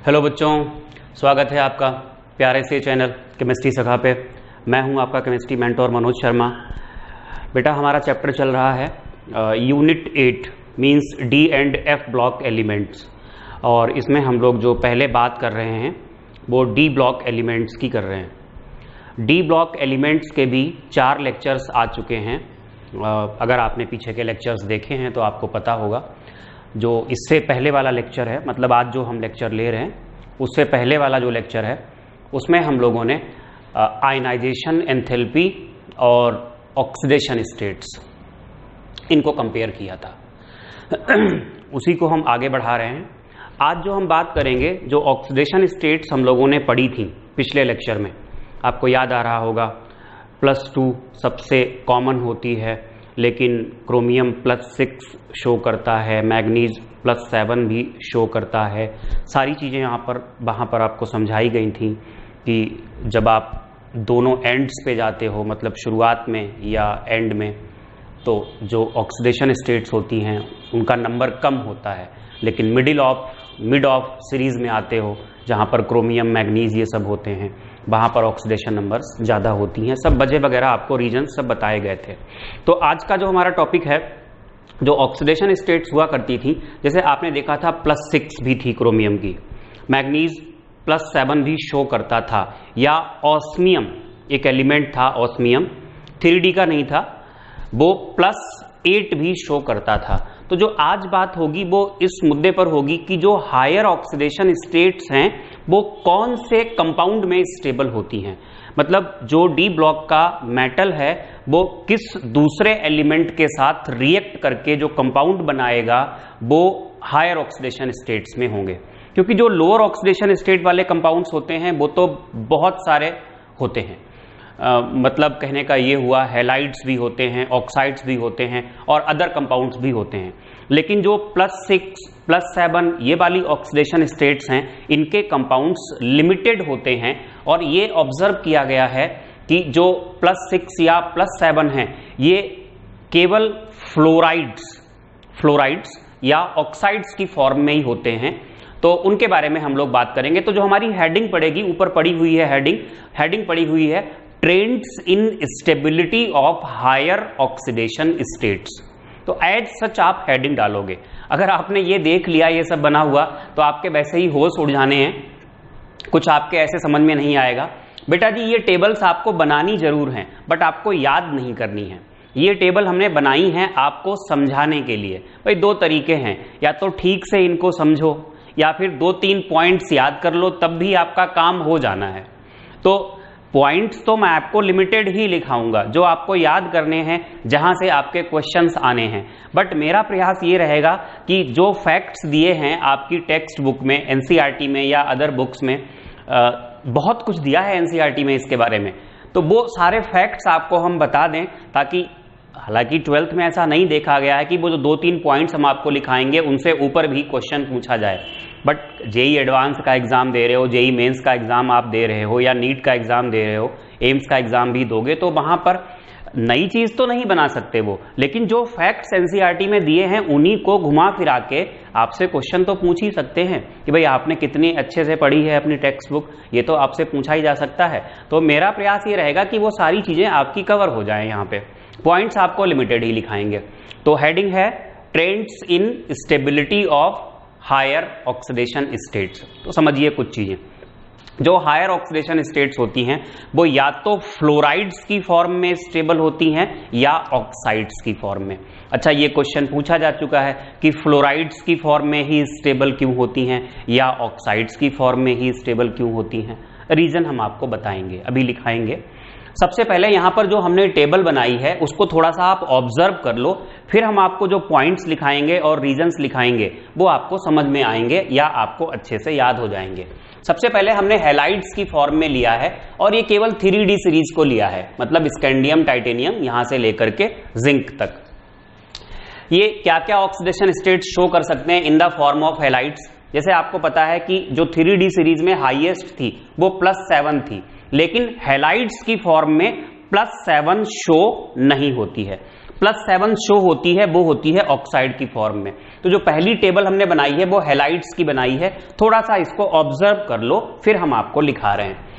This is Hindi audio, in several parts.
हेलो बच्चों, स्वागत है आपका प्यारे से चैनल केमिस्ट्री सखा पे। मैं हूं आपका केमिस्ट्री मेंटोर मनोज शर्मा। बेटा, हमारा चैप्टर चल रहा है unit 8 means D and F block elements, और इसमें हम लोग जो पहले बात कर रहे हैं वो डी ब्लॉक एलिमेंट्स की कर रहे हैं। डी ब्लॉक एलिमेंट्स के भी 4 लेक्चर्स आ चुके हैं। अगर आपने पीछे के लेक्चर्स देखे हैं तो आपको पता होगा। जो इससे पहले वाला लेक्चर है, मतलब आज जो हम लेक्चर ले रहे हैं उससे पहले वाला जो लेक्चर है उसमें हम लोगों ने आयनाइजेशन एंथैल्पी और ऑक्सीडेशन स्टेट्स इनको कंपेयर किया था। उसी को हम आगे बढ़ा रहे हैं। आज जो हम बात करेंगे, जो ऑक्सीडेशन स्टेट्स हम लोगों ने पढ़ी थी पिछले लेक्चर में, आपको याद आ रहा होगा +2 सबसे कॉमन होती है, लेकिन क्रोमियम +6 शो करता है, मैग्नीज +7 भी शो करता है। सारी चीज़ें वहाँ पर आपको समझाई गई थी कि जब आप दोनों एंड्स पे जाते हो, मतलब शुरुआत में या एंड में, तो जो ऑक्सीडेशन स्टेट्स होती हैं उनका नंबर कम होता है, लेकिन मिड ऑफ सीरीज़ में आते हो जहाँ पर क्रोमियम मैग्नीज ये सब होते हैं, वहाँ पर ऑक्सीडेशन नंबर्स ज़्यादा होती हैं। सब वजह वगैरह आपको रीजन सब बताए गए थे। तो आज का जो हमारा टॉपिक है, जो ऑक्सीडेशन स्टेट्स हुआ करती थी, जैसे आपने देखा था +6 भी थी क्रोमियम की, मैग्नीज +7 भी शो करता था, या ऑस्मियम एक एलिमेंट था, ऑस्मियम 3D का नहीं था, वो +8 भी शो करता था। तो जो आज बात होगी वो इस मुद्दे पर होगी कि जो हायर ऑक्सीडेशन स्टेट्स हैं वो कौन से कंपाउंड में स्टेबल होती हैं। मतलब जो डी ब्लॉक का मेटल है वो किस दूसरे एलिमेंट के साथ रिएक्ट करके जो कंपाउंड बनाएगा वो हायर ऑक्सीडेशन स्टेट्स में होंगे। क्योंकि जो लोअर ऑक्सीडेशन स्टेट वाले कंपाउंड्स होते हैं वो तो बहुत सारे होते हैं। मतलब कहने का ये हुआ, हैलाइड्स भी होते हैं, ऑक्साइड्स भी होते हैं और अदर कंपाउंड्स भी होते हैं। लेकिन जो +6 +7 ये वाली ऑक्सीडेशन स्टेट्स हैं, इनके कंपाउंड्स लिमिटेड होते हैं। और ये ऑब्जर्व किया गया है कि जो +6 या +7 हैं ये केवल फ्लोराइड्स या ऑक्साइड्स की फॉर्म में ही होते हैं। तो उनके बारे में हम लोग बात करेंगे। तो जो हमारी हेडिंग पड़ेगी, ऊपर पड़ी हुई है हेडिंग पड़ी हुई है trends in stability of higher oxidation states. तो एज सच आप हेडिंग डालोगे। अगर आपने ये देख लिया, ये सब बना हुआ, तो आपके वैसे ही होश उड़ जाने हैं, कुछ आपके ऐसे समझ में नहीं आएगा। बेटा जी, ये टेबल्स आपको बनानी जरूर हैं, बट आपको याद नहीं करनी है। ये टेबल हमने बनाई हैं आपको समझाने के लिए। भाई 2 तरीके हैं, या तो ठीक से इनको समझो या फिर 2-3 पॉइंट्स याद कर लो, तब भी आपका काम हो जाना है। तो पॉइंट्स तो मैं आपको लिमिटेड ही लिखाऊंगा जो आपको याद करने हैं, जहां से आपके क्वेश्चंस आने हैं। बट मेरा प्रयास ये रहेगा कि जो फैक्ट्स दिए हैं आपकी टेक्स्ट बुक में, एनसीईआरटी में या अदर बुक्स में, बहुत कुछ दिया है एनसीईआरटी में इसके बारे में, तो वो सारे फैक्ट्स आपको हम बता दें, ताकि हालांकि 12th में ऐसा नहीं देखा गया है कि वो जो 2-3 पॉइंट्स हम आपको लिखाएंगे उनसे ऊपर भी क्वेश्चन पूछा जाए। बट जेई एडवांस का एग्जाम दे रहे हो, जेई मेंस का एग्जाम आप दे रहे हो, या नीट का एग्जाम दे रहे हो, एम्स का एग्जाम भी दोगे, तो वहां पर नई चीज तो नहीं बना सकते वो, लेकिन जो फैक्ट्स एनसीईआरटी में दिए हैं उन्हीं को घुमा फिरा के आपसे क्वेश्चन तो पूछ ही सकते हैं कि भाई आपने कितनी अच्छे से पढ़ी है अपनी टेक्स्ट बुक, ये तो आपसे पूछा ही जा सकता है। तो मेरा प्रयास ये रहेगा कि वो सारी चीजें आपकी कवर हो जाए। यहाँ पे पॉइंट्स आपको लिमिटेड ही लिखाएंगे। तो हेडिंग है trends in stability of higher oxidation states. तो समझिए कुछ चीजें। जो हायर ऑक्सीडेशन स्टेट्स होती हैं वो या तो फ्लोराइड्स की फॉर्म में स्टेबल होती हैं या ऑक्साइड्स की फॉर्म में। अच्छा, ये क्वेश्चन पूछा जा चुका है कि फ्लोराइड्स की फॉर्म में ही स्टेबल क्यों होती हैं या ऑक्साइड्स की फॉर्म में ही स्टेबल क्यों होती हैं। रीजन हम आपको बताएंगे, अभी लिखाएंगे। सबसे पहले यहां पर जो हमने टेबल बनाई है उसको थोड़ा सा आप ऑब्जर्व कर लो, फिर हम आपको जो पॉइंट्स लिखाएंगे और रीजंस लिखाएंगे वो आपको समझ में आएंगे या आपको अच्छे से याद हो जाएंगे। सबसे पहले हमने हैलाइड्स की फॉर्म में लिया है और ये केवल 3D सीरीज को लिया है, मतलब स्कैंडियम, टाइटेनियम, यहां से लेकर के जिंक तक। ये क्या क्या ऑक्सीडेशन स्टेट शो कर सकते हैं इन द फॉर्म ऑफ हैलाइड्स। जैसे आपको पता है कि जो 3D सीरीज में हाईएस्ट थी वो +7 थी, लेकिन हैलाइड्स की फॉर्म में +7 शो नहीं होती है। +7 शो होती है, वो होती है ऑक्साइड की फॉर्म में। तो जो पहली टेबल हमने बनाई है वो हैलाइड्स की बनाई है, थोड़ा सा इसको ऑब्जर्व कर लो, फिर हम आपको लिखा रहे हैं।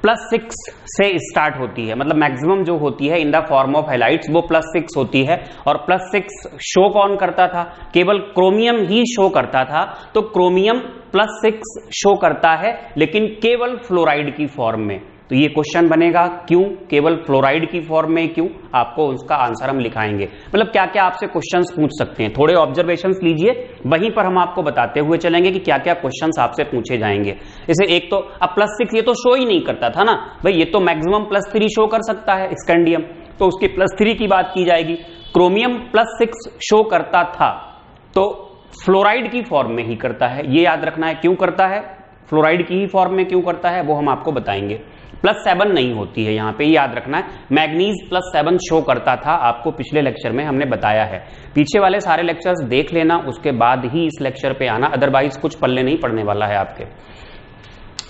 +6 से स्टार्ट होती है, मतलब मैक्सिमम जो होती है इन द फॉर्म ऑफ हैलाइड्स वो +6 होती है। और +6 शो कौन करता था? केवल क्रोमियम ही शो करता था। तो क्रोमियम +6 शो करता है, लेकिन केवल फ्लोराइड की फॉर्म में। तो ये क्वेश्चन बनेगा, क्यों केवल फ्लोराइड की फॉर्म में, क्यों? आपको उसका आंसर हम लिखाएंगे। मतलब क्या क्या आपसे क्वेश्चंस पूछ सकते हैं, थोड़े ऑब्जर्वेशंस लीजिए, वहीं पर हम आपको बताते हुए चलेंगे कि क्या क्या क्वेश्चंस आपसे पूछे जाएंगे। जैसे एक तो अब +6 ये तो शो ही नहीं करता था ना भाई, ये तो मैक्सिमम +3 शो कर सकता है स्कैंडियम, तो उसके +3 की बात की जाएगी। क्रोमियम +6 शो करता था, तो फ्लोराइड की फॉर्म में ही करता है, ये याद रखना है। क्यों करता है? फ्लोराइड की ही फॉर्म में क्यों करता है वो हम आपको बताएंगे। +7 नहीं होती है यहाँ पे, याद रखना है। मैग्नीज +7 शो करता था, आपको पिछले लेक्चर में हमने बताया है। पीछे वाले सारे लेक्चर्स देख लेना, उसके बाद ही इस लेक्चर पे आना, अदरवाइज कुछ पल्ले नहीं पड़ने वाला है आपके।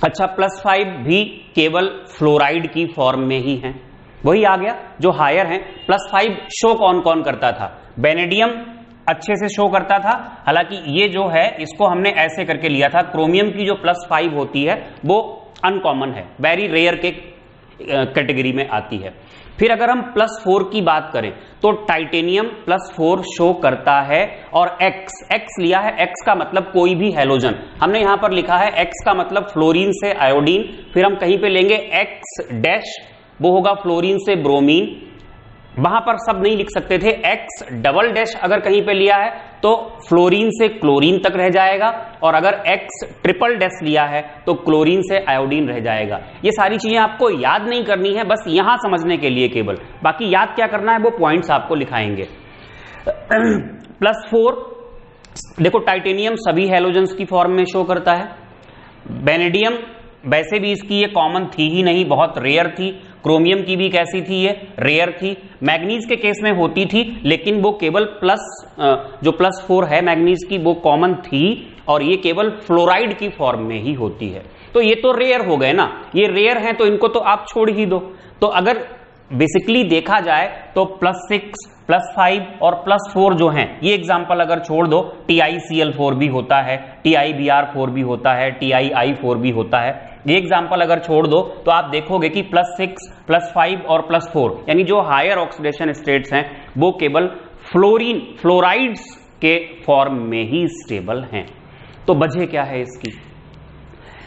अच्छा, +5 भी केवल फ्लोराइड की फॉर्म में ही है, वही आ गया जो हायर है। +5 शो कौन कौन करता था? बेनेडियम अच्छे से शो करता था, हालांकि ये जो है इसको हमने ऐसे करके लिया था। क्रोमियम की जो +5 होती है वो अनकॉमन है, वेरी रेयर के कैटेगरी में आती है। फिर अगर हम +4 की बात करें तो टाइटेनियम +4 शो करता है। और एक्स लिया है, एक्स का मतलब कोई भी हैलोजन, हमने यहां पर लिखा है एक्स का मतलब फ्लोरीन से आयोडीन। फिर हम कहीं पे लेंगे X', वो होगा फ्लोरीन से ब्रोमीन। वहां पर सब नहीं लिख सकते थे, X" अगर कहीं पे लिया है तो फ्लोरीन से क्लोरीन तक रह जाएगा, और अगर X" लिया है तो क्लोरीन से आयोडीन रह जाएगा। ये सारी चीजें आपको याद नहीं करनी है, बस यहां समझने के लिए केवल, बाकी याद क्या करना है वो पॉइंट्स आपको लिखाएंगे। +4 देखो, टाइटेनियम सभी हैलोजेंस की फॉर्म में शो करता है। बेनेडियम वैसे भी इसकी ये कॉमन थी ही नहीं, बहुत रेयर थी। क्रोमियम की भी कैसी थी? ये रेयर थी। मैग्नीज के केस में होती थी, लेकिन वो केवल जो +4 है मैग्नीज की वो कॉमन थी, और ये केवल फ्लोराइड की फॉर्म में ही होती है। तो ये तो रेयर हो गए ना, ये रेयर हैं तो इनको तो आप छोड़ ही दो। तो अगर बेसिकली देखा जाए तो +6, +5 और +4 जो हैं, ये एग्जांपल अगर छोड़ दो, TiCl4 भी होता है, TiBr4 भी होता है, TiI4 भी होता है, ये एग्जांपल अगर छोड़ दो तो आप देखोगे कि +6, +5 और +4 यानी जो हायर ऑक्सीडेशन स्टेट्स हैं वो केवल फ्लोराइड्स के फॉर्म में ही स्टेबल हैं। तो वजह क्या है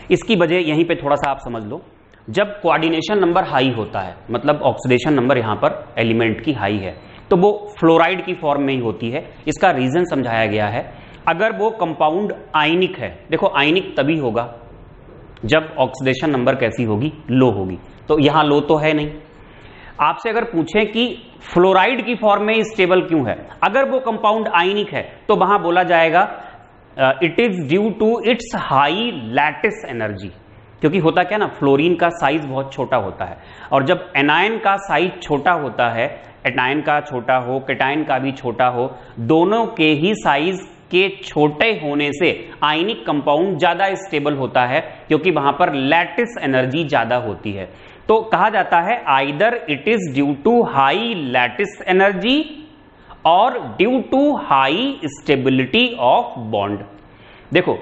इसकी वजह यहीं पे थोड़ा सा आप समझ लो। जब कोऑर्डिनेशन नंबर हाई होता है, मतलब ऑक्सीडेशन नंबर यहां पर एलिमेंट की हाई है, तो वो फ्लोराइड की फॉर्म में ही होती है। इसका रीजन समझाया गया है। अगर वो कंपाउंड आयनिक है, देखो आयनिक तभी होगा जब ऑक्सीडेशन नंबर कैसी होगी? लो होगी। तो यहां लो तो है नहीं। आपसे अगर पूछें कि फ्लोराइड की फॉर्म में स्टेबल क्यों है, अगर वो कंपाउंड आयनिक है तो वहां बोला जाएगा it is due to its high lattice energy. क्योंकि होता क्या ना, फ्लोरीन का साइज बहुत छोटा होता है, और जब एनायन का साइज छोटा होता है, एनायन का छोटा हो, कैटायन का भी छोटा हो, दोनों के ही साइज के छोटे होने से आयनिक कंपाउंड ज्यादा स्टेबल होता है, क्योंकि वहां पर लैटिस एनर्जी ज्यादा होती है। तो कहा जाता है either it is due to high lattice energy और due to high stability of bond. देखो,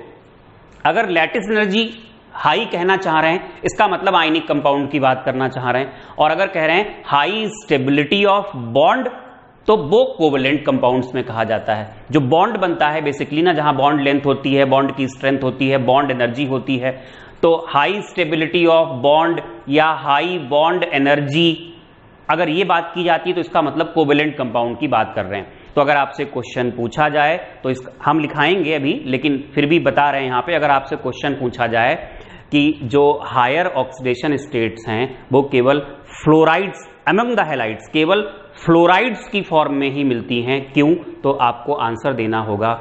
अगर लैटिस एनर्जी हाई कहना चाह रहे हैं, इसका मतलब आयनिक कंपाउंड की बात करना चाह रहे हैं, और अगर कह रहे हैं हाई स्टेबिलिटी ऑफ बॉन्ड, तो वो कोवेलेंट कंपाउंड्स में कहा जाता है। जो बॉन्ड बनता है बेसिकली ना, जहां बॉन्ड लेंथ होती है, बॉन्ड की स्ट्रेंथ होती है, बॉन्ड एनर्जी होती है, तो हाई स्टेबिलिटी ऑफ बॉन्ड या हाई बॉन्ड एनर्जी, अगर ये बात की जाती है तो इसका मतलब कोवेलेंट कंपाउंड की बात कर रहे हैं। तो अगर आपसे क्वेश्चन पूछा जाए तो हम लिखाएंगे अभी, लेकिन फिर भी बता रहे हैं यहां पे, अगर आपसे क्वेश्चन पूछा जाए कि जो हायर ऑक्सीडेशन स्टेट्स हैं वो केवल फ्लोराइड्स अमंग द हैलाइड्स, केवल फ्लोराइड्स की फॉर्म में ही मिलती हैं, क्यों? तो आपको आंसर देना होगा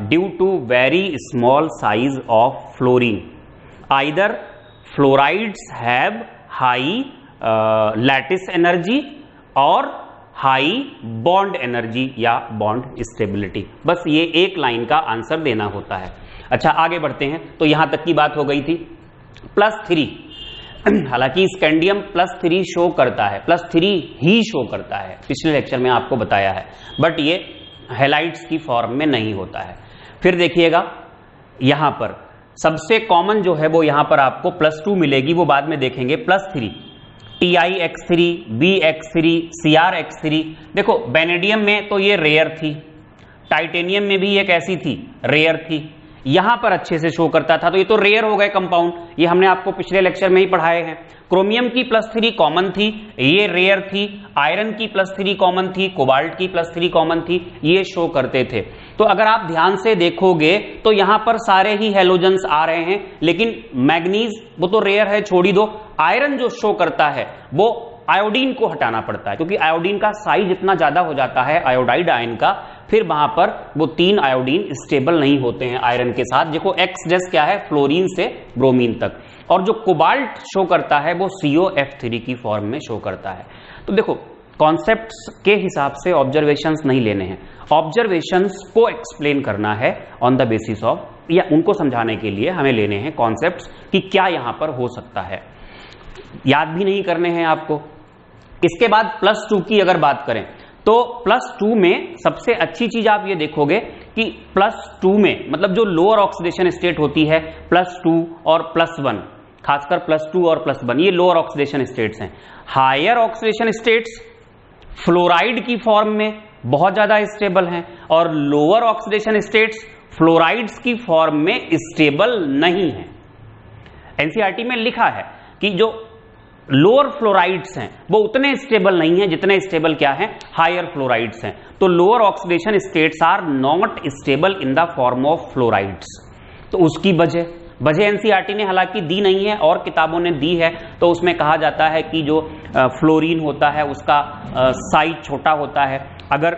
due to very small size of fluorine. Either fluorides have high lattice energy और हाई बॉन्ड एनर्जी या बॉन्ड स्टेबिलिटी। बस ये एक लाइन का आंसर देना होता है। अच्छा, आगे बढ़ते हैं। तो यहां तक की बात हो गई थी। +3 हालांकि स्कैंडियम +3 शो करता है, +3 ही शो करता है, पिछले लेक्चर में आपको बताया है, बट ये हैलाइड्स की फॉर्म में नहीं होता है। फिर देखिएगा यहां पर सबसे कॉमन जो है वो यहां पर आपको +2 मिलेगी, वो बाद में देखेंगे। +3 TiX3, BX3, CrX3। देखो वेनेडियम में तो ये रेयर थी, टाइटेनियम में भी ये कैसी थी, रेयर थी, यहां पर अच्छे से शो करता था, तो ये तो रेयर हो गए कंपाउंड, ये हमने आपको पिछले लेक्चर में ही पढ़ाए हैं। क्रोमियम की +3 कॉमन थी, ये रेयर थी। आयरन की +3 कॉमन थी, कोबाल्ट की +3 कॉमन थी, ये शो करते थे। तो अगर आप ध्यान से देखोगे तो यहां पर सारे ही हेलोजेंस आ रहे हैं, लेकिन मैग्नीज वो तो रेयर है, छोड़ी दो। आयरन जो शो करता है वो आयोडीन को हटाना पड़ता है, क्योंकि आयोडीन का साइज इतना ज्यादा हो जाता है आयोडाइड आयन का, फिर वहां पर वो 3 आयोडीन स्टेबल नहीं होते हैं आयरन के साथ। देखो एक्स जैस क्या है, फ्लोरीन से ब्रोमीन तक। और जो कोबाल्ट शो करता है वो COF3 की फॉर्म में शो करता है। तो देखो कॉन्सेप्ट्स के हिसाब से ऑब्जर्वेशंस नहीं लेने हैं, ऑब्जर्वेशंस को एक्सप्लेन करना है ऑन द बेसिस ऑफ, या उनको समझाने के लिए हमें लेने हैं कॉन्सेप्ट्स कि क्या यहां पर हो सकता है, याद भी नहीं करने हैं आपको। इसके बाद +2 की अगर बात करें तो +2 में सबसे अच्छी चीज आप ये देखोगे कि +2 में मतलब जो लोअर ऑक्सीडेशन स्टेट होती है, +2 और +1, खासकर +2 और +1 ये लोअर ऑक्सीडेशन स्टेट्स हैं। हायर ऑक्सीडेशन स्टेट्स फ्लोराइड की फॉर्म में बहुत ज्यादा स्टेबल हैं, और लोअर ऑक्सीडेशन स्टेट्स फ्लोराइड्स की फॉर्म में स्टेबल नहीं है। एनसीईआरटी में लिखा है कि जो लोअर फ्लोराइड्स हैं वो उतने स्टेबल नहीं हैं जितने स्टेबल क्या हैं, हायर फ्लोराइड्स हैं। तो lower oxidation states are not stable in the form of fluorides. तो उसकी वजह एनसीईआरटी ने हालांकि दी नहीं है और किताबों ने दी है, तो उसमें कहा जाता है कि जो फ्लोरीन होता है उसका साइज छोटा होता है। अगर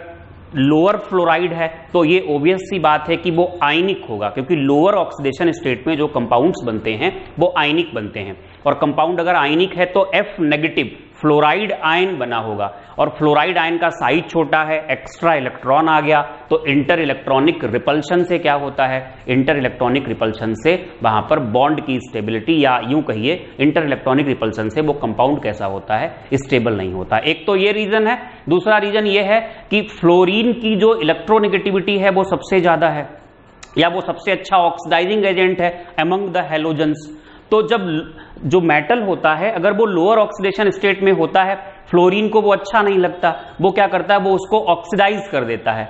लोअर फ्लोराइड है तो ये ओबियस सी बात है कि वो आयनिक होगा, क्योंकि लोअर ऑक्सीडेशन स्टेट में जो कंपाउंड्स बनते हैं वो आयनिक बनते हैं, और कंपाउंड अगर आयनिक है तो F- फ्लोराइड आयन बना होगा, और फ्लोराइड आयन का साइज छोटा है, एक्स्ट्रा इलेक्ट्रॉन आ गया, तो इंटर इलेक्ट्रॉनिक रिपल्शन से क्या होता है, इंटर इलेक्ट्रॉनिक रिपल्शन से वहां पर बॉन्ड की स्टेबिलिटी, या यूं कहिए इंटर इलेक्ट्रॉनिक रिपल्शन से वो कंपाउंड कैसा होता है, स्टेबल नहीं होता। एक तो ये रीजन है। दूसरा रीजन ये है कि फ्लोरीन की जो इलेक्ट्रोनेगेटिविटी है वो सबसे ज्यादा है, या वो सबसे अच्छा ऑक्सीडाइजिंग एजेंट है अमंग द हैलोजेंस। तो जब जो मेटल होता है अगर वो लोअर ऑक्सीडेशन स्टेट में होता है, फ्लोरीन को वो अच्छा नहीं लगता, वो क्या करता है, वो उसको ऑक्सीडाइज कर देता है।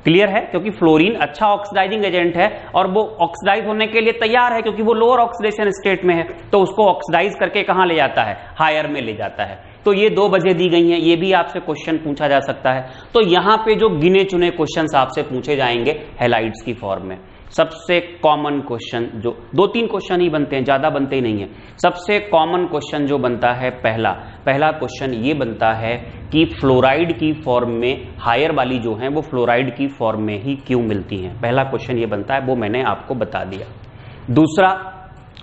क्लियर है, क्योंकि फ्लोरीन अच्छा ऑक्सीडाइजिंग एजेंट है और वो ऑक्सीडाइज होने के लिए तैयार है, क्योंकि वो लोअर ऑक्सीडेशन स्टेट में है, तो उसको ऑक्सीडाइज करके कहां ले जाता है, हायर में ले जाता है। तो ये 2 वजह दी गई हैं, ये भी आपसे क्वेश्चन पूछा जा सकता है। तो यहां पे जो गिने चुने क्वेश्चंस आपसे पूछे जाएंगे हैलाइड्स की फॉर्म में, सबसे कॉमन क्वेश्चन जो 2-3 क्वेश्चन ही बनते हैं, ज्यादा बनते ही नहीं है। सबसे कॉमन क्वेश्चन जो बनता है पहला क्वेश्चन ये बनता है कि फ्लोराइड की फॉर्म में हायर वाली जो है वो फ्लोराइड की फॉर्म में ही क्यों मिलती हैं, पहला क्वेश्चन ये बनता है, वो मैंने आपको बता दिया। दूसरा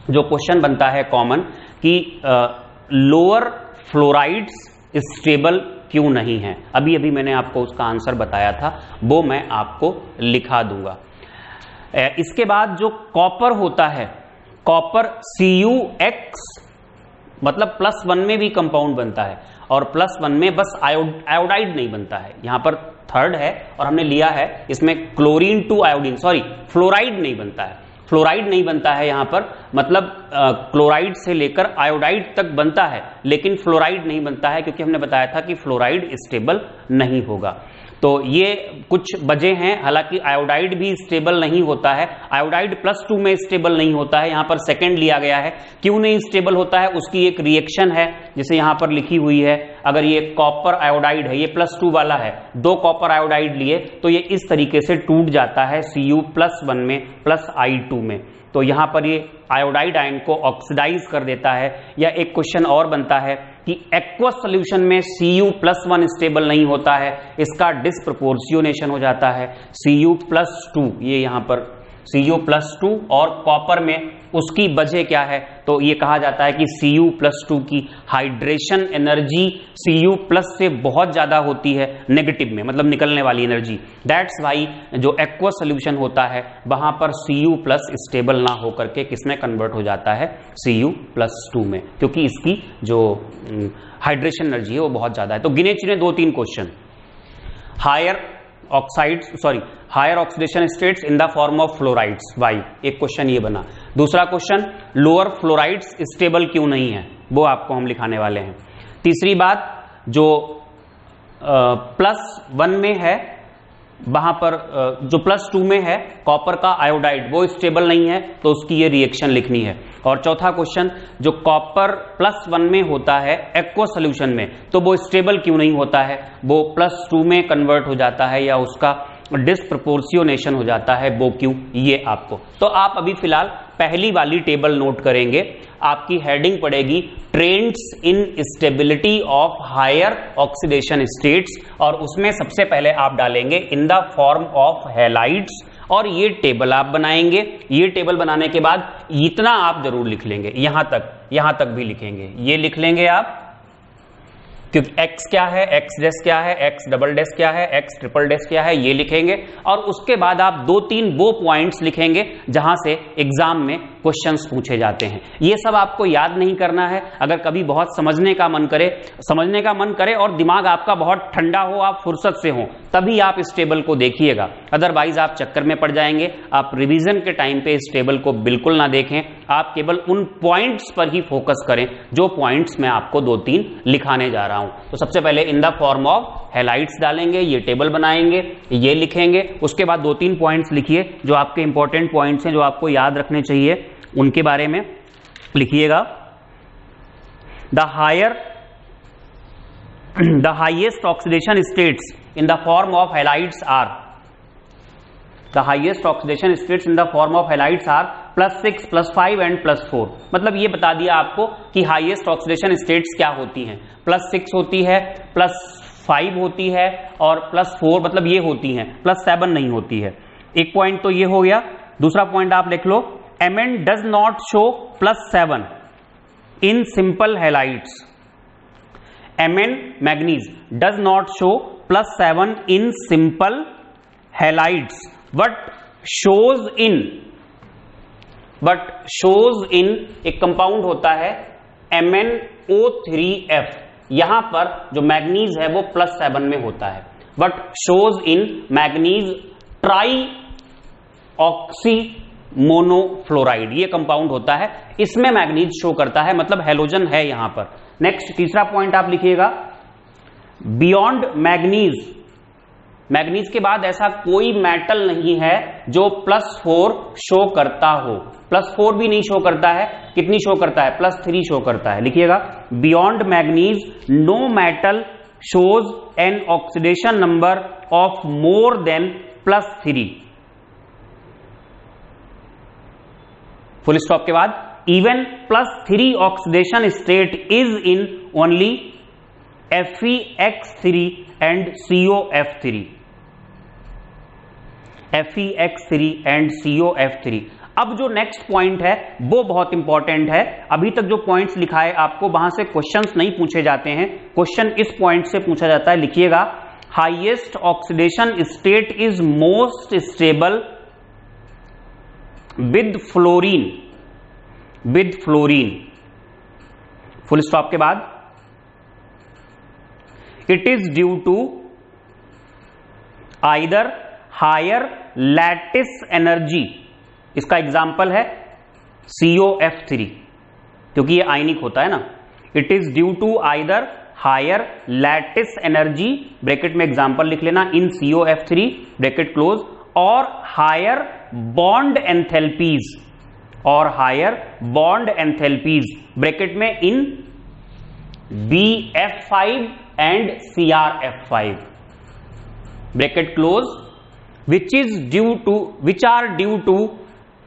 जो क्वेश्चन बनता है कॉमन कि लोअर फ्लोराइड्स स्टेबल क्यों नहीं है, अभी मैंने आपको उसका आंसर बताया था, वो मैं आपको लिखा दूंगा। इसके बाद जो कॉपर होता है, कॉपर CuX मतलब +1 में भी कंपाउंड बनता है, और +1 में बस आयोडाइड नहीं बनता है। यहां पर थर्ड है और हमने लिया है इसमें chlorine to iodine, sorry fluoride नहीं बनता है, फ्लोराइड नहीं बनता है यहां पर, मतलब क्लोराइड से लेकर आयोडाइड तक बनता है, लेकिन फ्लोराइड नहीं बनता है, क्योंकि हमने बताया था कि फ्लोराइड स्टेबल नहीं होगा। तो ये कुछ वजह हैं। हालांकि आयोडाइड भी स्टेबल नहीं होता है, आयोडाइड +2 में स्टेबल नहीं होता है, यहां पर सेकंड लिया गया है। क्यों नहीं स्टेबल होता है, उसकी एक रिएक्शन है जिसे यहां पर लिखी हुई है। अगर ये कॉपर आयोडाइड है, ये +2 वाला है, 2 कॉपर आयोडाइड लिए तो ये इस तरीके से टूट जाता है Cu+1 में +I2 में, तो यहां पर ये आयोडाइड आयन को ऑक्सीडाइज कर देता है। या एक क्वेश्चन और बनता है कि एक्वस सॉल्यूशन में Cu+1 स्टेबल नहीं होता है, इसका डिस्प्रपोर्शनेशन हो जाता है, Cu+2 ये यहां पर Cu+2 और कॉपर में उसकी वजह क्या है, तो ये कहा जाता है कि Cu+2 की हाइड्रेशन एनर्जी Cu+ से बहुत ज्यादा होती है नेगेटिव में, मतलब निकलने वाली एनर्जी। दैट्स वाई जो एक्वा सोल्यूशन होता है वहां पर Cu+ स्टेबल ना होकर के किसमें कन्वर्ट हो जाता है, Cu+2 में, क्योंकि इसकी जो हाइड्रेशन एनर्जी है वो बहुत ज्यादा है। तो गिने चुने 2-3 question. Higher oxidation states in the form of fluorides, why, एक क्वेश्चन ये बना। दूसरा क्वेश्चन, लोअर फ्लोराइड्स स्टेबल क्यों नहीं है, वो आपको हम लिखाने वाले हैं। तीसरी बात, जो +1 में है वहां पर जो +2 में है कॉपर का आयोडाइड वो स्टेबल नहीं है, तो उसकी ये रिएक्शन लिखनी है। और चौथा क्वेश्चन, जो कॉपर +1 में होता है एक्वा सोल्यूशन में, तो वो स्टेबल क्यों नहीं होता है, वो +2 में कन्वर्ट हो जाता है या उसका डिस्प्रपोर्शियोनेशन हो जाता है, वो क्यों, ये आपको। तो आप अभी फिलहाल पहली वाली टेबल नोट करेंगे, आपकी हेडिंग पड़ेगी trends in stability of higher oxidation states, और उसमें सबसे पहले आप डालेंगे in the form of halides, और ये टेबल आप बनाएंगे। ये टेबल बनाने के बाद इतना आप जरूर लिख लेंगे, यहां तक भी लिखेंगे, ये लिख लेंगे आप, क्योंकि x क्या है, x डैश क्या है, x डबल डैश क्या है, x ट्रिपल डैश क्या है, ये लिखेंगे। और उसके बाद आप 2-3 वो पॉइंट्स लिखेंगे जहां से एग्जाम में क्वेश्चंस पूछे जाते हैं। ये सब आपको याद नहीं करना है। अगर कभी बहुत समझने का मन करे और दिमाग आपका बहुत ठंडा हो, आप फुर्सत से हो, तभी आप इस टेबल को देखिएगा, अदरवाइज आप चक्कर में पड़ जाएंगे। आप रिवीजन के टाइम पे इस टेबल को बिल्कुल ना देखें, आप केवल उन पॉइंट्स पर ही फोकस करें जो पॉइंट्स मैं आपको 2-3 लिखाने जा रहा हूं। तो सबसे पहले इन द फॉर्म ऑफ हैलाइड्स डालेंगे, ये टेबल बनाएंगे, ये लिखेंगे। उसके बाद 2-3 पॉइंट्स लिखिए जो आपके इंपॉर्टेंट पॉइंट्स हैं, जो आपको याद रखने चाहिए, उनके बारे में लिखिएगा। The highest oxidation states in the form of halides are, the highest oxidation states in the form of halides are +6, +5 and +4। मतलब ये बता दिया आपको कि हाईएस्ट ऑक्सीडेशन स्टेट्स क्या होती हैं। +6 होती है, +5 होती है, और +4 मतलब ये होती हैं, +7 नहीं होती है। एक पॉइंट तो ये हो गया। दूसरा पॉइंट आप लिख लो, Mn does not show +7 in simple halides. Mn manganese does not show +7 in simple halides, but shows इन एक कंपाउंड होता है MnO3F, यहां पर जो मैग्नीज है वो +7 में होता है, but shows in manganese tri oxy monofluoride, ये कंपाउंड होता है, इसमें मैग्नीज शो करता है, मतलब हैलोजन है यहां पर। नेक्स्ट तीसरा पॉइंट आप लिखिएगा, बियॉन्ड मैग्नीज, मैग्नीज के बाद ऐसा कोई मेटल नहीं है जो +4 शो करता हो। +4 भी नहीं शो करता है, कितनी शो करता है, +3 शो करता है। लिखिएगा, beyond manganese no metal shows an oxidation number of more than +3। Full stop के बाद, even +3 oxidation state is in only FeX3 and COF3, FeX3 and COF3। अब जो नेक्स्ट पॉइंट है वो बहुत इंपॉर्टेंट है। अभी तक जो पॉइंट्स लिखाए आपको, वहां से क्वेश्चंस नहीं पूछे जाते हैं, क्वेश्चन इस पॉइंट से पूछा जाता है। लिखिएगा, highest oxidation state is most stable with fluorine, full stop के बाद, it is due to either higher lattice energy, इसका एग्जाम्पल है COF3, क्योंकि ये आयनिक होता है ना। It is due to either higher lattice energy, bracket में एग्जाम्पल लिख लेना, इन COF3 ब्रैकेट क्लोज, और हायर बॉन्ड एंथैल्पीज, और हायर बॉन्ड एंथैल्पीज ब्रैकेट में in BF5 and CRF5 bracket close, which are due to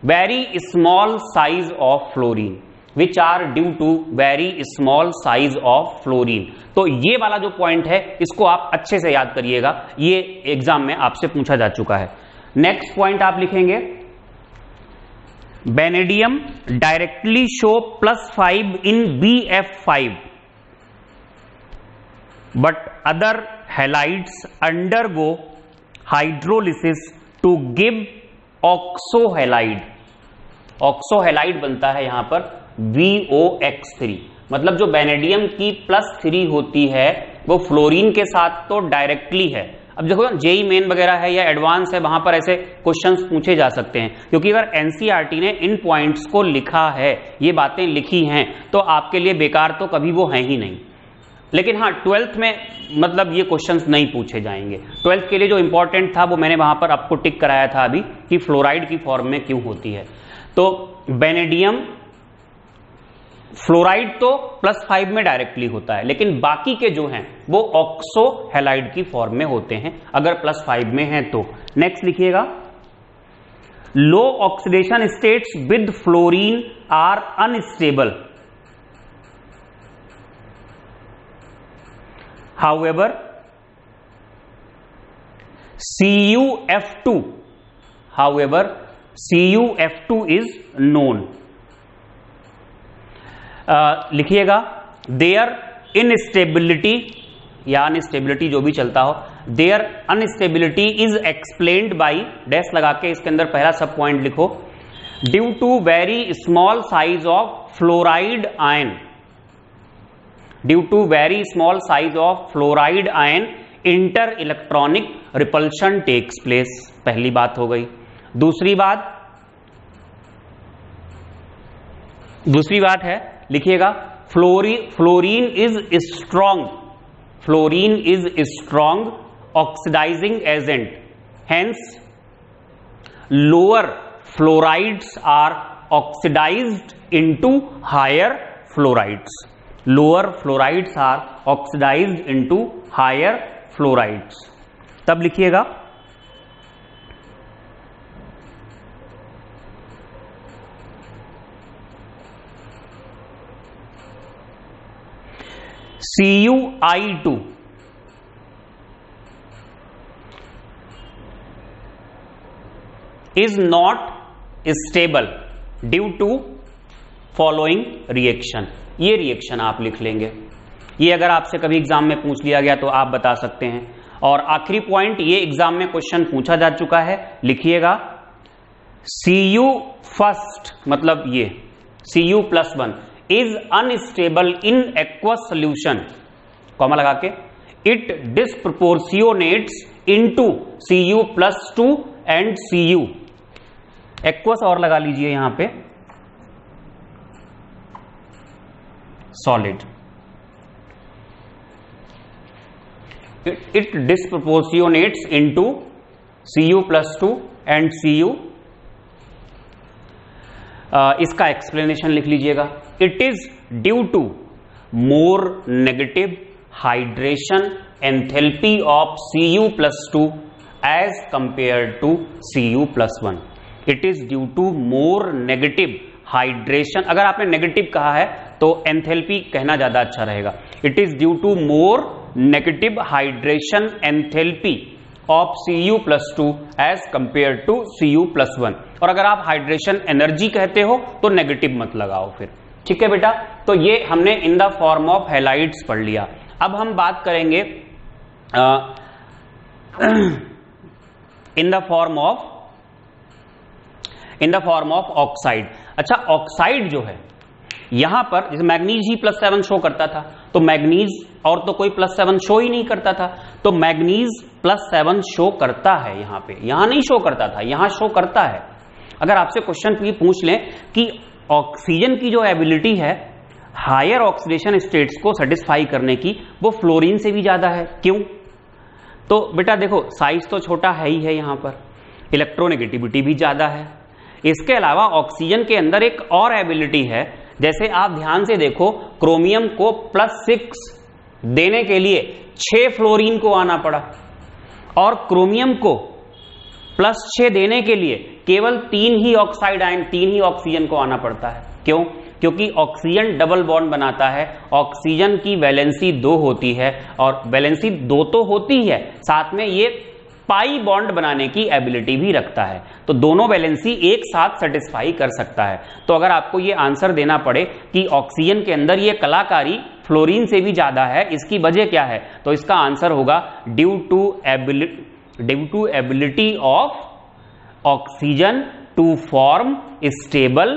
very small size of fluorine, which are due to very small size of fluorine। तो ये वाला जो पॉइंट है इसको आप अच्छे से याद करिएगा, ये एग्जाम में आपसे पूछा जा चुका है। नेक्स्ट पॉइंट आप लिखेंगे, Vanadium directly show +5 in BF5, but other halides undergo hydrolysis to give oxohalide. ऑक्सोहेलाइड बनता है यहां पर VOX3। मतलब जो वेनेडियम की +3 होती है वो फ्लोरीन के साथ तो डायरेक्टली है। अब देखो जेई मेन वगैरह है या एडवांस है, वहां पर ऐसे क्वेश्चंस पूछे जा सकते हैं, क्योंकि अगर एनसीईआरटी ने इन पॉइंट्स को लिखा है, ये बातें लिखी हैं, तो आपके लिए बेकार तो कभी वो हैं ही नहीं। लेकिन हाँ, 12th में मतलब ये क्वेश्चंस नहीं पूछे जाएंगे। 12th के लिए जो इंपॉर्टेंट था वो मैंने वहां पर आपको टिक कराया था अभी कि फ्लोराइड की फॉर्म में क्यों होती है। तो वेनेडियम फ्लोराइड तो +5 में डायरेक्टली होता है, लेकिन बाकी के जो हैं वो ऑक्सोहेलाइड की फॉर्म में होते हैं अगर +5 में हैं तो। नेक्स्ट लिखिएगा, low oxidation states with fluorine are unstable, however CuF2 is known. लिखिएगा, देयर इनस्टेबिलिटी या अनस्टेबिलिटी जो भी चलता हो, their unstability is explained by dash लगा के इसके अंदर पहला सब पॉइंट लिखो, due to very small size of fluoride ion, due to very small size of fluoride ion inter electronic repulsion takes place. पहली बात हो गई। दूसरी बात है, लिखिएगा, fluorine is strong oxidising agent, hence lower fluorides are oxidised into higher fluorides, lower fluorides are oxidised into higher fluorides. तब लिखिएगा, CuI2 is not stable due to following reaction। ये रिएक्शन आप लिख लेंगे, ये अगर आपसे कभी एग्जाम में पूछ लिया गया तो आप बता सकते हैं। और आखिरी पॉइंट, ये एग्जाम में क्वेश्चन पूछा जा चुका है, लिखिएगा, Cu फर्स्ट मतलब ये Cu+1 is unstable in aqueous solution, comma लगा के, it disproportionates into Cu+2 and Cu, aqueous और लगा लीजिए यहां पे, solid, it disproportionates into Cu+2 and Cu। इसका एक्सप्लेनेशन लिख लीजिएगा, it is due to more negative hydration enthalpy of Cu+2 as compare to Cu+1। It is due to more negative hydration, अगर आपने नेगेटिव कहा है तो एंथैल्पी कहना ज्यादा अच्छा रहेगा। It is due to more negative hydration enthalpy of Cu+2 as compare to Cu+1। और अगर आप हाइड्रेशन एनर्जी कहते हो तो नेगेटिव मत लगाओ फिर, ठीक है बेटा। तो ये हमने इन द फॉर्म ऑफ हैलाइड्स पढ़ लिया। अब हम बात करेंगे इन द फॉर्म ऑफ ऑक्साइड। अच्छा, ऑक्साइड जो है यहां पर, जैसे मैग्नीज ही +7 शो करता था, तो मैग्नीज और तो कोई +7 शो ही नहीं करता था, तो मैग्नीज +7 शो करता है यहां पे, यहां नहीं शो करता था, यहां शो करता है। अगर आपसे क्वेश्चन पूछ लें कि ऑक्सीजन की जो एबिलिटी है हायर ऑक्सीडेशन स्टेट्स को सेटिस्फाई करने की, वो फ्लोरीन से भी ज्यादा है, क्यों? तो बेटा देखो, साइज तो छोटा है ही है, यहां पर इलेक्ट्रोनेगेटिविटी भी ज्यादा है। इसके अलावा ऑक्सीजन के अंदर एक और एबिलिटी है, जैसे आप ध्यान से देखो, क्रोमियम को +6 देने के लिए 6 फ्लोरीन को आना पड़ा, और क्रोमियम को +6 देने के लिए केवल 3 ही ऑक्साइड आयन, 3 ही ऑक्सीजन को आना पड़ता है। क्यों? क्योंकि ऑक्सीजन डबल बॉन्ड बनाता है, ऑक्सीजन की वैलेंसी 2 होती है, और वैलेंसी 2 तो होती है, साथ में ये पाई बॉन्ड बनाने की एबिलिटी भी रखता है। तो दोनों वैलेंसी एक साथ सेटिस्फाई कर सकता है। तो अगर आपको ये आंसर देना पड़े कि ऑक्सीजन के अंदर ये कलाकारी फ्लोरीन से भी ज्यादा है, इसकी वजह क्या है, तो इसका आंसर होगा due to ability of oxygen to form stable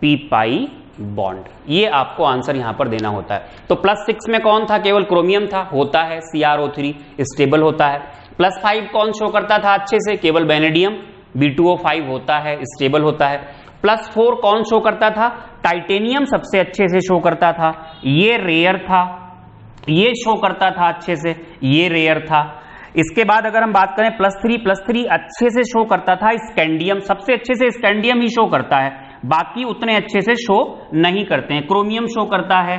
p pi bond. ये आपको आंसर यहां पर देना होता है। तो +6 में कौन था, केवल क्रोमियम था, होता है CrO3 स्टेबल होता है। +5 कौन शो करता था अच्छे से, केवल वेनेडियम B2O5 होता है, स्टेबल होता है। +4 कौन शो करता था, टाइटेनियम सबसे अच्छे से शो करता था, ये रेयर था, ये शो करता था अच्छे से, ये रेयर था। इसके बाद अगर हम बात करें +3 अच्छे से शो करता था स्कैंडियम, सबसे अच्छे से स्कैंडियम ही शो करता है, बाकी उतने अच्छे से शो नहीं करते हैं। क्रोमियम शो करता है,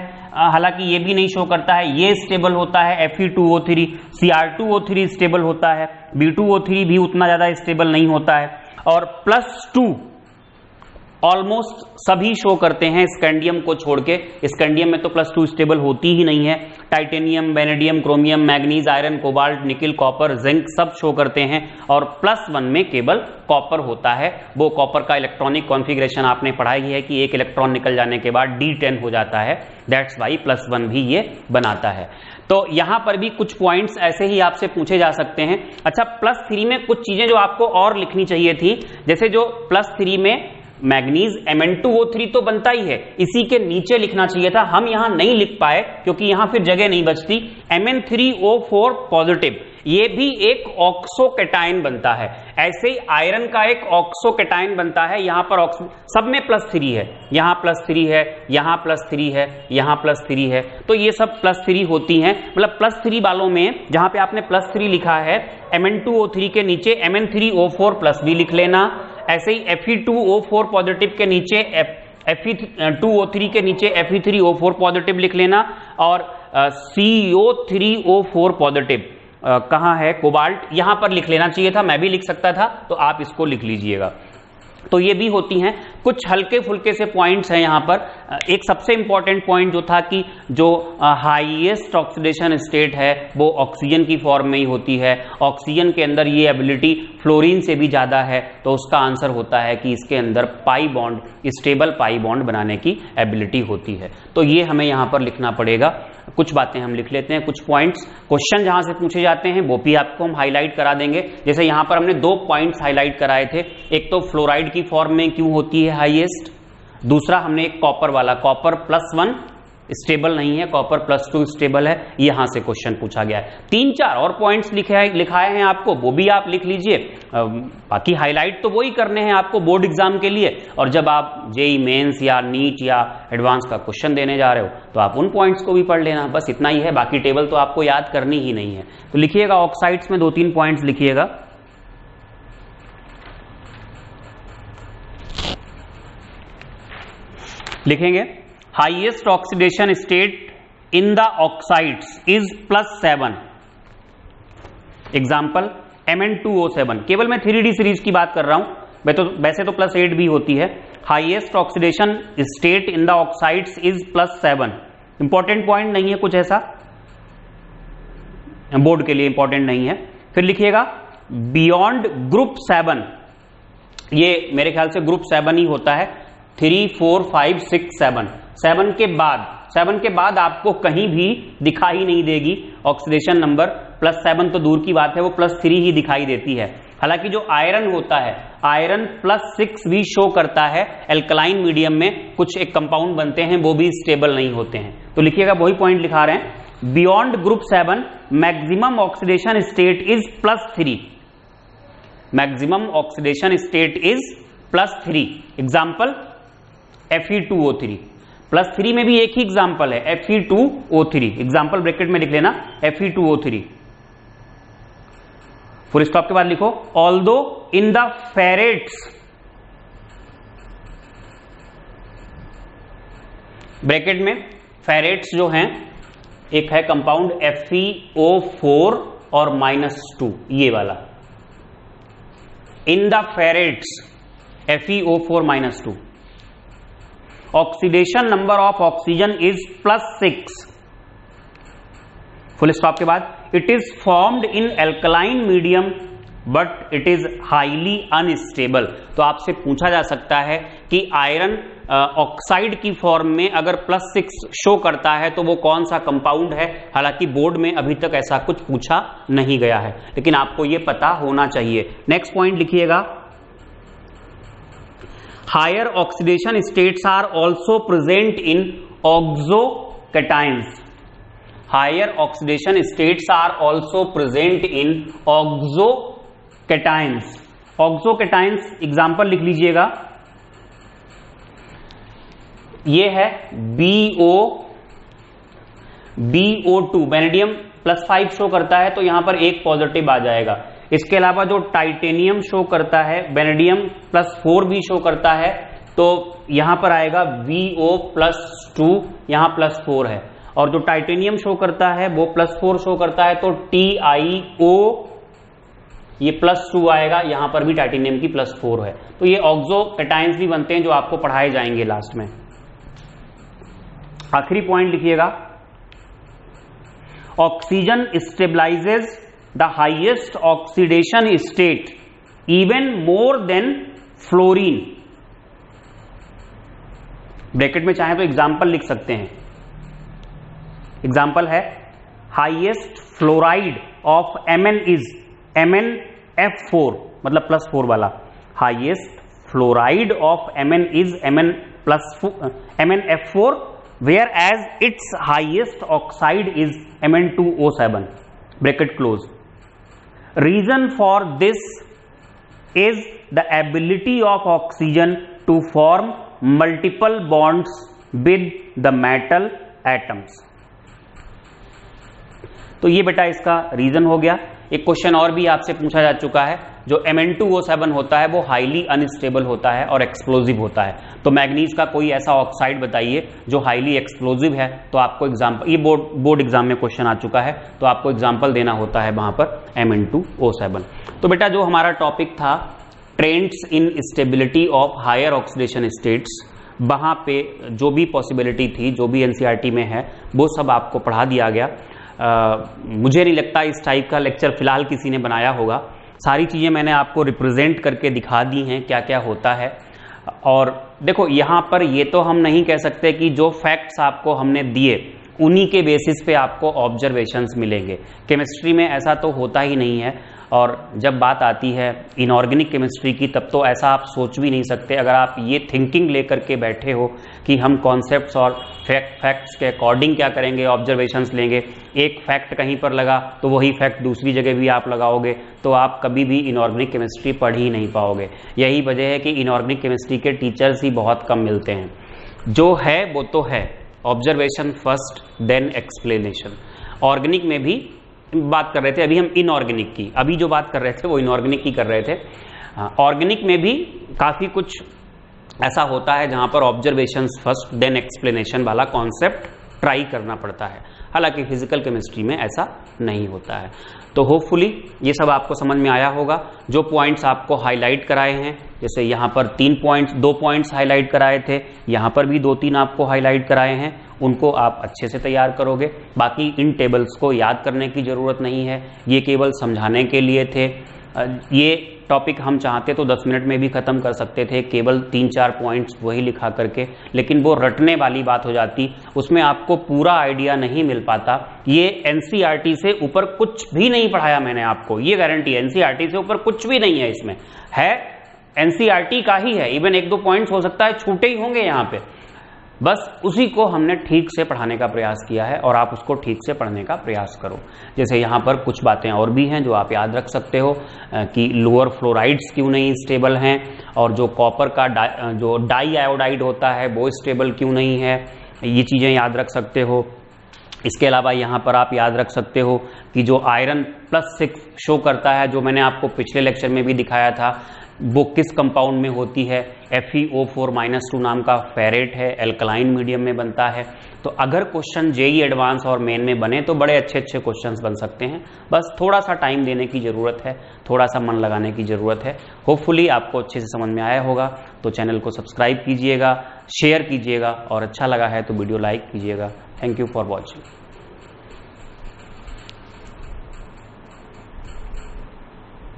हालांकि ये भी नहीं शो करता है, ये स्टेबल होता है Fe2O3, Cr2O3 स्टेबल होता है, B2O3 भी उतना ज्यादा स्टेबल नहीं होता है। और +2 ऑलमोस्ट सभी शो करते हैं स्कैंडियम को छोड़ के। स्कैंडियम में तो +2 स्टेबल होती ही नहीं है। Titanium, vanadium, chromium, manganese, iron, cobalt, nickel, copper, zinc सब शो करते हैं। और +1 में केवल कॉपर होता है। वो कॉपर का इलेक्ट्रॉनिक कॉन्फ़िगरेशन आपने पढ़ाई है कि एक इलेक्ट्रॉन निकल जाने के बाद D10 हो जाता है, दैट्स वाई +1 भी ये बनाता है। तो यहां पर भी कुछ पॉइंट्स ऐसे ही आपसे पूछे जा सकते हैं। अच्छा, +3 में कुछ चीजें जो आपको और लिखनी चाहिए थी, जैसे जो +3 में मैग्नीज Mn2O3 तो बनता ही है, इसी के नीचे लिखना चाहिए था, हम यहां नहीं लिख पाए क्योंकि यहां फिर जगह नहीं बचती। Mn3O4 पॉजिटिव, ये भी एक ऑक्सोकेटाइन बनता है। ऐसे ही आयरन का एक ऑक्सोकेटाइन बनता है। यहां पर सब में +3 है, यहां +3 है, यहां +3 है, यहां +3 है, तो ये सब +3 होती हैं। मतलब +3 वालों में जहां पे आपने +3 लिखा है, Mn2O3 के नीचे Mn3O4 भी लिख लेना। ऐसे ही Fe2O4 पॉजिटिव के नीचे Fe2O3 के नीचे Fe3O4 पॉजिटिव लिख लेना। और CO3O4 पॉजिटिव कहां है, कोबाल्ट, यहां पर लिख लेना चाहिए था, मैं भी लिख सकता था, तो आप इसको लिख लीजिएगा। तो ये भी होती हैं कुछ हल्के फुल्के से पॉइंट्स हैं यहां पर। एक सबसे इंपॉर्टेंट पॉइंट जो था कि जो हाईएस्ट ऑक्सीडेशन स्टेट है वो ऑक्सीजन की फॉर्म में ही होती है। ऑक्सीजन के अंदर ये एबिलिटी फ्लोरीन से भी ज्यादा है, तो उसका आंसर होता है कि इसके अंदर pi bond, stable pi bond बनाने की एबिलिटी होती है। तो ये हमें यहां पर लिखना पड़ेगा। कुछ बातें हम लिख लेते हैं, कुछ पॉइंट्स क्वेश्चन जहां से पूछे जाते हैं वो भी आपको हम हाईलाइट करा देंगे। जैसे यहां पर हमने 2 पॉइंट्स हाईलाइट कराए थे, एक तो फ्लोराइड की फॉर्म में क्यों होती है हाईएस्ट, दूसरा हमने एक कॉपर वाला, कॉपर +1 स्टेबल नहीं है, कॉपर +2 स्टेबल है, यहां से क्वेश्चन पूछा गया है। 3-4 और पॉइंट्स लिखाए हैं आपको, वो भी आप लिख लीजिए। बाकी हाईलाइट तो वही करने हैं आपको बोर्ड एग्जाम के लिए, और जब आप जेई मेंस या नीट या एडवांस का क्वेश्चन देने जा रहे हो तो आप उन पॉइंट्स को भी पढ़ लेना, बस इतना ही है। बाकी टेबल तो आपको याद करनी ही नहीं है। तो लिखिएगा ऑक्साइड्स में 2-3 पॉइंट्स लिखिएगा। लिखेंगे highest oxidation state in the oxides is +7। Example Mn2O7, केवल मैं 3D सीरीज की बात कर रहा हूं, वैसे तो +8 भी होती है। Highest oxidation state in the oxides is +7। Important point नहीं है कुछ ऐसा, बोर्ड के लिए इंपॉर्टेंट नहीं है। फिर लिखिएगा बियॉन्ड ग्रुप 7, ये मेरे ख्याल से ग्रुप 7 ही होता है, 3, 4, 5, 6, 7। 7 के बाद आपको कहीं भी दिखाई नहीं देगी ऑक्सीडेशन नंबर। +7 तो दूर की बात है, वो +3 ही दिखाई देती है। हालांकि जो आयरन होता है, आयरन +6 भी शो करता है। एल्कलाइन मीडियम में कुछ एक कंपाउंड बनते हैं, वो भी स्टेबल नहीं होते हैं। तो लिखिएगा, वही पॉइंट लिखा रहे हैं, beyond group 7 maximum oxidation state is +3। Maximum oxidation state is +3। Example Fe2O3, +3 में भी एक ही एग्जाम्पल है, Fe2O3। एग्जाम्पल ब्रैकेट में लिख लेना, Fe2O3। फुल स्टॉप के बाद लिखो although in the ferrets, bracket में फेरेट्स जो हैं, एक है कंपाउंड FeO4 और -2, ये वाला in the ferrets FeO4 -2। Oxidation number of oxygen is +6। Full stop के बाद it is formed in alkaline medium but it is highly unstable. तो आपसे पूछा जा सकता है कि आयरन ऑक्साइड की फॉर्म में अगर +6 शो करता है तो वो कौन सा कंपाउंड है। हालांकि बोर्ड में अभी तक ऐसा कुछ पूछा नहीं गया है, लेकिन आपको ये पता होना चाहिए। नेक्स्ट पॉइंट लिखिएगा, higher oxidation states are also present in oxocations. Higher oxidation states are also present in oxocations. Oxocations example लिख लीजिएगा, ये है BO2, वेनेडियम +5 शो करता है तो यहां पर एक पॉजिटिव आ जाएगा। इसके अलावा जो टाइटेनियम शो करता है, वेनेडियम +4 भी शो करता है तो यहां पर आएगा VO+2, यहां +4 है। और जो टाइटेनियम शो करता है वो +4 शो करता है तो TiO ये +2 आएगा, यहां पर भी टाइटेनियम की +4 है। तो ये ऑक्सोकैटायंस भी बनते हैं जो आपको पढ़ाए जाएंगे लास्ट में। आखिरी पॉइंट लिखिएगा, oxygen stabilises the highest oxidation state even more than fluorine. Bracket में चाहे तो एग्जाम्पल लिख सकते हैं। एग्जाम्पल है, highest fluoride of Mn is MnF4, मतलब +4 वाला। Highest fluoride of Mn is MnF4 whereas its highest oxide is Mn2O7, bracket close. Reason for this is the ability of oxygen to form multiple bonds with the metal atoms. तो ये बेटा इसका रीजन हो गया। एक क्वेश्चन और भी आपसे पूछा जा चुका है, जो Mn2O7 होता है वो हाईली अनस्टेबल होता है और एक्सप्लोजिव होता है। तो मैग्नीज का कोई ऐसा ऑक्साइड बताइए जो हाईली एक्सप्लोजिव है। तो आपको एग्जाम्पल, ये बोर्ड एग्जाम में क्वेश्चन आ चुका है तो आपको एग्जाम्पल देना होता है वहां पर Mn2O7। तो बेटा जो हमारा टॉपिक था trends in stability of higher oxidation states, वहां पे जो भी पॉसिबिलिटी थी, जो भी एनसीईआरटी में है, वो सब आपको पढ़ा दिया गया। मुझे नहीं लगता इस टाइप का लेक्चर फिलहाल किसी ने बनाया होगा। सारी चीज़ें मैंने आपको रिप्रेजेंट करके दिखा दी हैं क्या क्या होता है। और देखो यहाँ पर ये तो हम नहीं कह सकते कि जो फैक्ट्स आपको हमने दिए उन्हीं के बेसिस पे आपको ऑब्जर्वेशंस मिलेंगे। केमिस्ट्री में ऐसा तो होता ही नहीं है। और जब बात आती है इनऑर्गेनिक केमिस्ट्री की, तब तो ऐसा आप सोच भी नहीं सकते। अगर आप ये थिंकिंग लेकर के बैठे हो कि हम कॉन्सेप्ट्स और फैक्ट्स के अकॉर्डिंग क्या करेंगे, ऑब्जर्वेशंस लेंगे, एक फैक्ट कहीं पर लगा तो वही फैक्ट दूसरी जगह भी आप लगाओगे, तो आप कभी भी इनऑर्गेनिक केमिस्ट्री पढ़ ही नहीं पाओगे। यही वजह है कि इनऑर्गेनिक केमिस्ट्री के टीचर्स ही बहुत कम मिलते हैं। जो है वो तो है, observation first then explanation. Organic में भी बात कर रहे थे, अभी हम इनऑर्गेनिक की, अभी जो बात कर रहे थे वो इनऑर्गेनिक की कर रहे थे। ऑर्गेनिक में भी काफ़ी कुछ ऐसा होता है जहां पर ऑब्जर्वेशंस फर्स्ट देन एक्सप्लेनेशन वाला कॉन्सेप्ट ट्राई करना पड़ता है। हालांकि फिजिकल केमिस्ट्री में ऐसा नहीं होता है। तो होपफुली ये सब आपको समझ में आया होगा। जो पॉइंट्स आपको हाईलाइट कराए हैं, जैसे यहाँ पर 2 पॉइंट्स हाईलाइट कराए थे, यहाँ पर भी 2-3 आपको हाईलाइट कराए हैं, उनको आप अच्छे से तैयार करोगे। बाकी इन टेबल्स को याद करने की ज़रूरत नहीं है, ये केवल समझाने के लिए थे। ये टॉपिक हम चाहते तो 10 मिनट में भी ख़त्म कर सकते थे, केवल 3-4 पॉइंट्स वही लिखा करके, लेकिन वो रटने वाली बात हो जाती, उसमें आपको पूरा आइडिया नहीं मिल पाता। ये एनसीईआरटी से ऊपर कुछ भी नहीं पढ़ाया मैंने आपको, ये गारंटी है। एनसीईआरटी से ऊपर कुछ भी नहीं है, इसमें है एनसीईआरटी का ही है। इवन 1-2 पॉइंट्स हो सकता है छूटे ही होंगे यहाँ पे, बस उसी को हमने ठीक से पढ़ाने का प्रयास किया है और आप उसको ठीक से पढ़ने का प्रयास करो। जैसे यहाँ पर कुछ बातें और भी हैं जो आप याद रख सकते हो कि लोअर फ्लोराइड्स क्यों नहीं स्टेबल हैं, और जो कॉपर का जो डाई आयोडाइड होता है वो स्टेबल क्यों नहीं है, ये चीज़ें याद रख सकते हो। इसके अलावा यहाँ पर आप याद रख सकते हो कि जो आयरन +6 शो करता है, जो मैंने आपको पिछले लेक्चर में भी दिखाया था, वो किस कंपाउंड में होती है। FeO4-2 नाम का फेरेट है, एल्कलाइन मीडियम में बनता है। तो अगर क्वेश्चन जेईई एडवांस और मेन में बने तो बड़े अच्छे अच्छे क्वेश्चंस बन सकते हैं। बस थोड़ा सा टाइम देने की ज़रूरत है, थोड़ा सा मन लगाने की ज़रूरत है। होपफुली आपको अच्छे से समझ में आया होगा। तो चैनल को सब्सक्राइब कीजिएगा, शेयर कीजिएगा, और अच्छा लगा है तो वीडियो लाइक कीजिएगा। Thank you for watching.